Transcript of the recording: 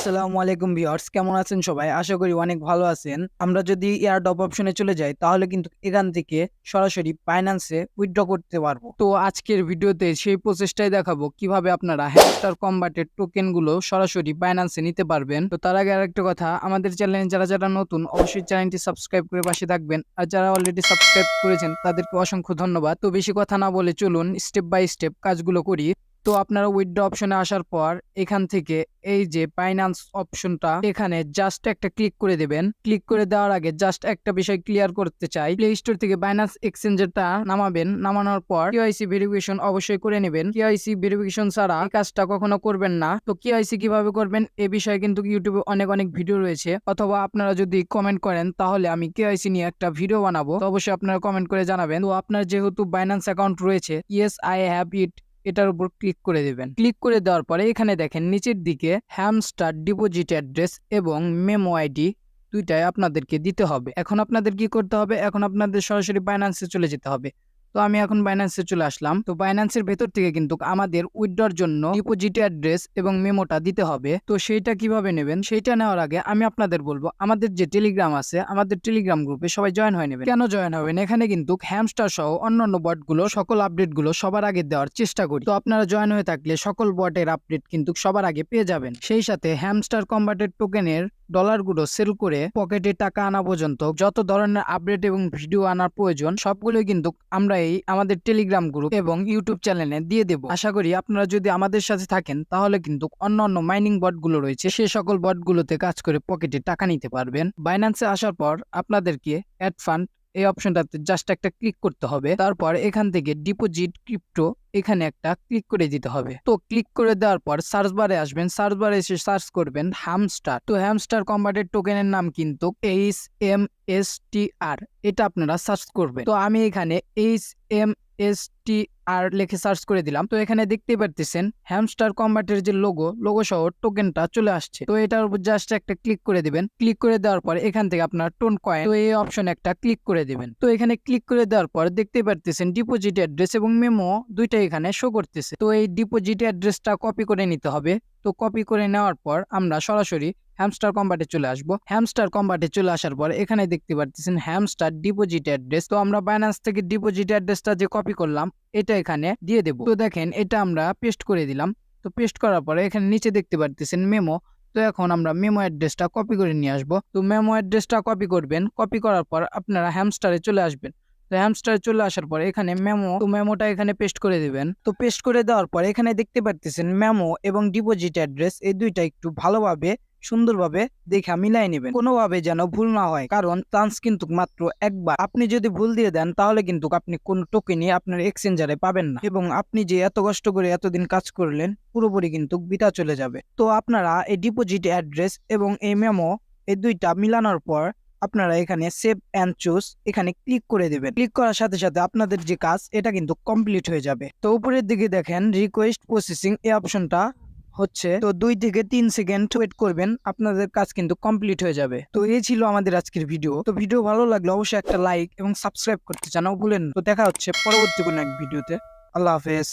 আসসালামু আলাইকুম ভিউয়ার্স, কেমন আছেন সবাই? আশা করি অনেক ভালো আছেন। আমরা যদি এয়ারড্রপ অপশনে চলে যাই তাহলে কিন্তু এখান থেকে সরাসরি বাইন্যান্সে উইথড্র করতে পারবো। তো আজকের ভিডিওতে সেই প্রসেসটাই দেখাবো কিভাবে আপনারা হ্যামস্টার কম্বাটের টোকেন গুলো সরাসরি বাইন্যান্সে নিতে পারবেন। তো তার আগে আরেকটা কথা, আমাদের চ্যানেলে যারা নতুন অবশ্যই চ্যানেলটি সাবস্ক্রাইব করে পাশে থাকবেন, আর যারা অলরেডি সাবস্ক্রাইব করেছেন তাদেরকে অসংখ্য ধন্যবাদ। তো বেশি কথা না বলে চলুন স্টেপ বাই স্টেপ কাজগুলো করি। তো আপনারা উইথড্র অপশনে আসার পর এখান থেকে এই যে বাইন্যান্স অপশনটা, এখানে জাস্ট একটা ক্লিক করে দেবেন। ক্লিক করে দেওয়ার আগে জাস্ট একটা বিষয় ক্লিয়ার করতে চাই, প্লে স্টোর থেকে বাইন্যান্স এক্সচেঞ্জারটা নামাবেন। নামানোর পর কেওয়াইসি ভেরিফিকেশন অবশ্যই করে নেবেন। কেওয়াইসি ভেরিফিকেশন ছাড়া এই কাজটা কখনো করবেন না। তো কেওয়াইসি কিভাবে করবেন এ বিষয়ে কিন্তু ইউটিউবে অনেক ভিডিও রয়েছে, অথবা আপনারা যদি কমেন্ট করেন তাহলে আমি কেওয়াইসি নিয়ে একটা ভিডিও বানাবো। তো অবশ্যই আপনারা কমেন্ট করে জানাবেন। তো আপনার যেহেতু বাইন্যান্স অ্যাকাউন্ট রয়েছে, ইয়েস আই হ্যাভ ইট, এটার উপর ক্লিক করে দেবেন। ক্লিক করে দেওয়ার পরে এখানে দেখেন নিচের দিকে হ্যামস্টার ডিপোজিট অ্যাড্রেস এবং মেমো আইডি দুইটাই আপনাদেরকে দিতে হবে। এখন আপনাদের কি করতে হবে, এখন আপনাদের সরাসরি বাইন্যান্সে চলে যেতে হবে। তো আমি এখন বাইন্যান্সে চলে আসলাম। তো বাইন্যান্সের ভেতর থেকে কিন্তু আমাদের উইথড্রর জন্য ডিপোজিট অ্যাড্রেস এবং মেমোটা দিতে হবে। তো সেইটা কিভাবে নেবেন, সেইটা নেওয়ার আগে আমি আপনাদের বলবো, আমাদের যে টেলিগ্রাম আছে, আমাদের টেলিগ্রাম গ্রুপে সবাই জয়েন হয়ে নেবেন। কেন জয়েন হবেন, এখানে কিন্তু হ্যামস্টার সহ অন্যান্য বটগুলো সকল আপডেটগুলো সবার আগে দেওয়ার চেষ্টা করি। তো আপনারা জয়েন হয়ে থাকলে সকল বটের আপডেট কিন্তু সবার আগে পেয়ে যাবেন। সেই সাথে হ্যামস্টার কম্বাটেড টোকেনের ডলারগুলো সেল করে পকেটে টাকা আনা পর্যন্ত যত ধরনের আপডেট এবং ভিডিও আনার প্রয়োজন সবগুলোই কিন্তু আমরা এই আমাদের টেলিগ্রাম গ্রুপ এবং ইউটিউব চ্যানেলে দিয়ে দেব। আশা করি আপনারা যদি আমাদের সাথে থাকেন তাহলে কিন্তু অন্যান্য মাইনিং বটগুলো রয়েছে, সে সকল বটগুলোতে কাজ করে পকেটে টাকা নিতে পারবেন। বাইন্যান্সে আসার পর আপনাদেরকে অ্যাড ফান্ড এই অপশনটাতে জাস্ট একটা ক্লিক করতে হবে। তারপর এখান থেকে ডিপোজিট ক্রিপ্টো এখানে একটা ক্লিক করে দিতে হবে। তো ক্লিক করে দেওয়ার পর সার্চ বারে আসবেন, সার্চ বারে এসে সার্চ করবেন হ্যামস্টার। তো হ্যামস্টার কম্বাটেড টোকেনের নাম কিন্তু HMSTR, এটা আপনারা সার্চ করবেন। তো আমি এখানে HMSTR লিখে সার্চ করে দিলাম। তো এখানে দেখতে পারতেছেন হ্যামস্টার কম্বাটের যে লোগো সহ টোকেনটা চলে আসছে। তো এটার উপর জাস্ট একটা ক্লিক করে দিবেন। ক্লিক করে দেওয়ার পর এখান থেকে আপনার টোন কয়েন, তো এই অপশন একটা ক্লিক করে দিবেন। তো এখানে ক্লিক করে দেওয়ার পর দেখতে পারতেছেন ডিপোজিট অ্যাড্রেস এবং মেমো দুইটা এখানে শো করতেছে। তো এই ডিপোজিট অ্যাড্রেসটা কপি করে নিতে হবে। তো কপি করে নেওয়ার পর আমরা সরাসরি হ্যামস্টার কম্বাটে চলে আসব। হ্যামস্টার কম্বাটে চলে আসার পর এখানে দেখতে পাচ্ছেন হ্যামস্টার ডিপোজিট অ্যাড্রেস। তো আমরা বাইন্যান্স থেকে ডিপোজিট অ্যাড্রেসটা যে কপি করলাম এটা এখানে দিয়ে দেব। তো দেখেন এটা আমরা পেস্ট করে দিলাম। তো পেস্ট করার পরে এখানে নিচে দেখতে পাচ্ছেন মেমো। তো এখন আমরা মেমো অ্যাড্রেসটা কপি করে নিয়ে আসবো। তো মেমো অ্যাড্রেসটা কপি করবেন। কপি করার পর আপনারা হ্যামস্টারে চলে আসবেন। তো হ্যামস্টারে চলে আসার পর এখানে মেমোটা এখানে পেস্ট করে দিবেন। তো পেস্ট করে দেওয়ার পর এখানে দেখতে পাচ্ছেন মেমো এবং ডিপোজিট অ্যাড্রেস এই দুইটা একটু ভালোভাবে সুন্দরভাবে দেখা মিলাই নেবেন, কোনোভাবে যেন ভুল না হয়, কারণ চান্স কিন্তু মাত্র একবার। আপনি যদি ভুল দিয়ে দেন তাহলে কিন্তু আপনি কোন টোকেনই আপনার এক্সচেঞ্জারে পাবেন না, এবং আপনি যে এত কষ্ট করে এতদিন কাজ করলেন পুরোপুরি কিন্তু বৃথা চলে যাবে। তো আপনারা এই ডিপোজিট অ্যাড্রেস এবং এই মেমো এই দুইটা মিলানোর পর আপনারা এখানে সেভ অ্যান্ড চুজ এখানে ক্লিক করে দেবেন। ক্লিক করার সাথে সাথে আপনাদের যে কাজ এটা কিন্তু কমপ্লিট হয়ে যাবে। তো উপরের দিকে দেখেন রিকোয়েস্ট প্রসেসিং এই অপশনটা হচ্ছে, তো 2 থেকে 3 সেকেন্ড ওয়েট করবেন, আপনাদের কাজ কিন্তু কমপ্লিট হয়ে যাবে। তো এই ছিল আমাদের আজকের ভিডিও। তো ভিডিও ভালো লাগলে অবশ্যই একটা লাইক এবং সাবস্ক্রাইব করতে জানাও ভুলেন না। তো দেখা হচ্ছে পরবর্তী কোনো এক ভিডিওতে। আল্লাহ হাফেজ।